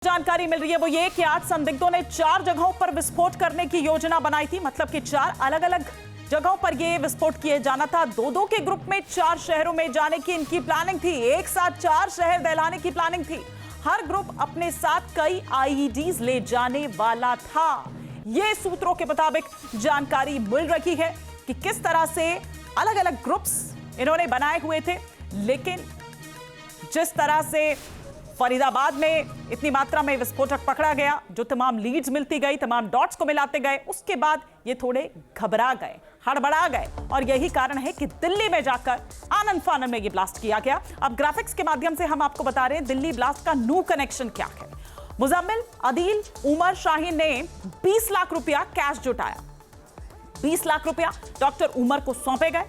जानकारी मिल रही है वो ये कि 8 संदिग्धों ने 4 जगहों पर विस्फोट करने की योजना बनाई थी। मतलब कि 4 अलग अलग जगहों पर ये विस्फोट किए जाना था। दो के ग्रुप में 4 शहरों में जाने की इनकी प्लानिंग थी। एक साथ 4 शहर दहलाने की प्लानिंग थी। हर ग्रुप अपने साथ कई आईईडीज ले जाने वाला था। ये सूत्रों के मुताबिक जानकारी मिल रही है कि किस तरह से अलग अलग ग्रुप्स इन्होंने बनाए हुए थे। लेकिन जिस तरह से फरीदाबाद में इतनी मात्रा में विस्फोटक पकड़ा गया, जो तमाम लीड्स मिलती गई, तमाम डॉट्स को मिलाते गए, उसके बाद ये थोड़े घबरा गए, हड़बड़ा गए और यही कारण है कि दिल्ली में जाकर आनन फानन में ये ब्लास्ट किया गया। अब ग्राफिक्स के माध्यम से हम आपको बता रहे हैं दिल्ली ब्लास्ट का न्यू कनेक्शन क्या है। मुजम्मिल, अदील, उमर, शाहीन ने 20 लाख रुपया कैश जुटाया। 20 लाख रुपया डॉक्टर उमर को सौंपे गए।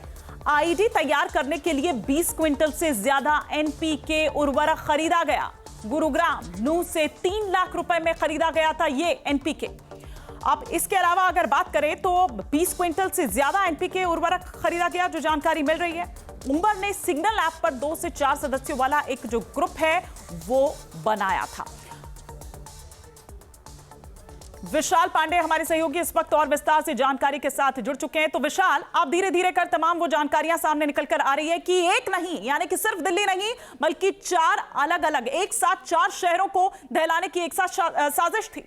आईडी तैयार करने के लिए 20 क्विंटल से ज्यादा एनपीके उर्वरक खरीदा गया। गुरुग्राम नू से 3 लाख रुपए में खरीदा गया था ये एनपीके। अब इसके अलावा अगर बात करें तो 20 क्विंटल से ज्यादा एनपीके उर्वरक खरीदा गया, जो जानकारी मिल रही है। उमर ने सिग्नल ऐप पर 2 से 4 सदस्यों वाला एक जो ग्रुप है वो बनाया था। विशाल पांडे हमारे सहयोगी इस वक्त और विस्तार से जानकारी के साथ जुड़ चुके हैं। तो विशाल, आप धीरे धीरे कर तमाम वो जानकारियां सामने निकल कर आ रही है कि एक नहीं, यानी कि सिर्फ दिल्ली नहीं बल्कि 4 अलग अलग एक साथ 4 शहरों को दहलाने की एक साथ साजिश थी।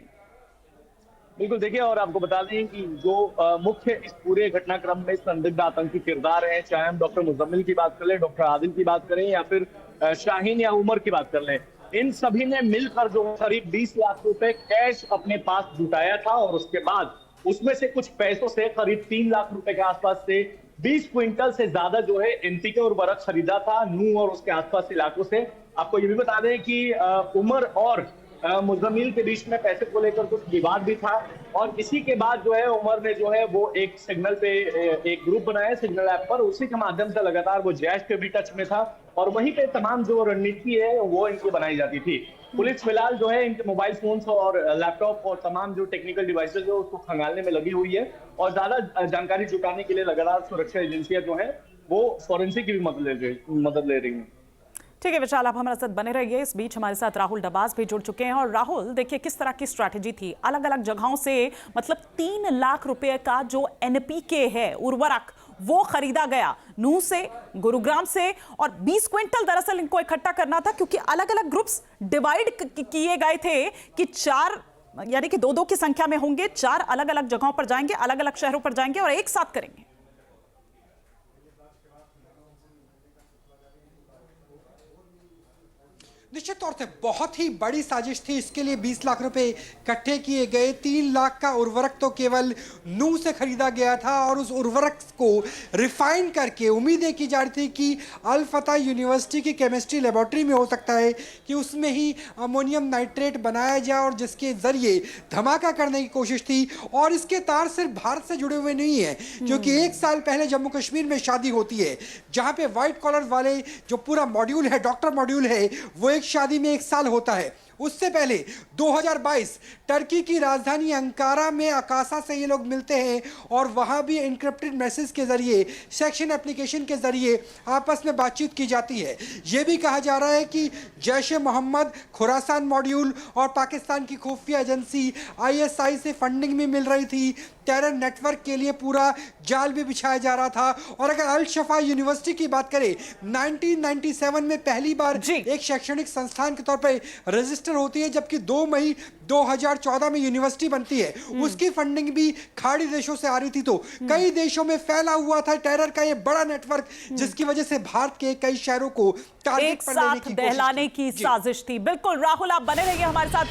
बिल्कुल, देखिए, और आपको बता दें कि जो मुख्य इस पूरे घटनाक्रम में संदिग्ध आतंकी किरदार हैं, चाहे हम डॉक्टर मुजम्मिल की बात कर लें, डॉक्टर आदिल की बात करें या फिर शाहीन या उमर की बात कर लें, इन सभी ने मिलकर जो करीब 20 लाख रुपए कैश अपने पास जुटाया था और उसके बाद उसमें से कुछ पैसों से करीब 3 लाख रुपए के आसपास से 20 क्विंटल से ज्यादा जो है एनपीके उर्वरक खरीदा था नू और उसके आसपास इलाकों से। आपको ये भी बता दें कि उमर और मुजम्मिल के बीच में पैसे को लेकर कुछ विवाद भी था और इसी के बाद जो है उमर ने जो है वो एक सिग्नल पे एक ग्रुप बनाया सिग्नल ऐप पर, उसी के माध्यम से लगातार वो जैश के भी टच में था और वहीं पे तमाम जो रणनीति है वो इनकी बनाई जाती थी। पुलिस फिलहाल जो है इनके मोबाइल फोन्स और लैपटॉप और तमाम जो टेक्निकल डिवाइसेज है उसको खंगालने में लगी हुई है और ज्यादा जानकारी जुटाने के लिए लगातार सुरक्षा एजेंसियां जो है वो फॉरेंसिक की भी मदद ले रही हैं। ठीक है विशाल, आप हमारे साथ बने रहिए। इस बीच हमारे साथ राहुल डबास भी जुड़ चुके हैं। और राहुल, देखिए किस तरह की स्ट्रैटेजी थी। अलग अलग जगहों से मतलब 3 लाख रुपए का जो एनपीके है उर्वरक वो खरीदा गया नू से, गुरुग्राम से, और 20 क्विंटल दरअसल इनको इकट्ठा करना था क्योंकि अलग अलग ग्रुप्स डिवाइड किए गए थे कि 4 यानी कि 2 की संख्या में होंगे। 4 अलग अलग जगहों पर जाएंगे, अलग अलग शहरों पर जाएंगे और एक साथ करेंगे। निश्चित तौर से बहुत ही बड़ी साजिश थी। इसके लिए 20 लाख रुपए इकट्ठे किए गए। 3 लाख का उर्वरक तो केवल नू से खरीदा गया था और उस उर्वरक को रिफाइन करके उम्मीदें की जा रही थी कि अल फतह यूनिवर्सिटी की केमिस्ट्री लेबोरेटरी में हो सकता है कि उसमें ही अमोनियम नाइट्रेट बनाया जाए और जिसके जरिए धमाका करने की कोशिश थी। और इसके तार सिर्फ भारत से जुड़े हुए नहीं है, क्योंकि 1 साल पहले जम्मू कश्मीर में शादी होती है जहाँ पे व्हाइट कॉलर वाले जो पूरा मॉड्यूल है, डॉक्टर मॉड्यूल है, वो एक शादी में 1 साल होता है। उससे पहले 2022 टर्की की राजधानी अंकारा में अकासा से ये लोग मिलते हैं और वहां भी एन्क्रिप्टेड मैसेज के जरिए, सेक्शन एप्लीकेशन के जरिए आपस में बातचीत की जाती है। ये भी कहा जा रहा है कि जैश-ए मोहम्मद, खुरासान मॉड्यूल और पाकिस्तान की खुफिया एजेंसी ISI से फंडिंग भी मिल रही थी। टेरर नेटवर्क के लिए पूरा जाल भी बिछाया जा रहा था। और अगर अल शफा यूनिवर्सिटी की बात करें, 1997 में पहली बार एक शैक्षणिक संस्थान के तौर पर रजिस्टर होती है, जबकि 2 मई 2014 में यूनिवर्सिटी बनती है। उसकी फंडिंग भी खाड़ी देशों से आ रही थी। तो कई देशों में फैला हुआ था टेरर का ये बड़ा नेटवर्क, जिसकी वजह से भारत के कई शहरों को टारगेट पर लेने की कोशिश दहलाने की साजिश थी। बिल्कुल राहुल, आप बने रहिए हमारे साथ।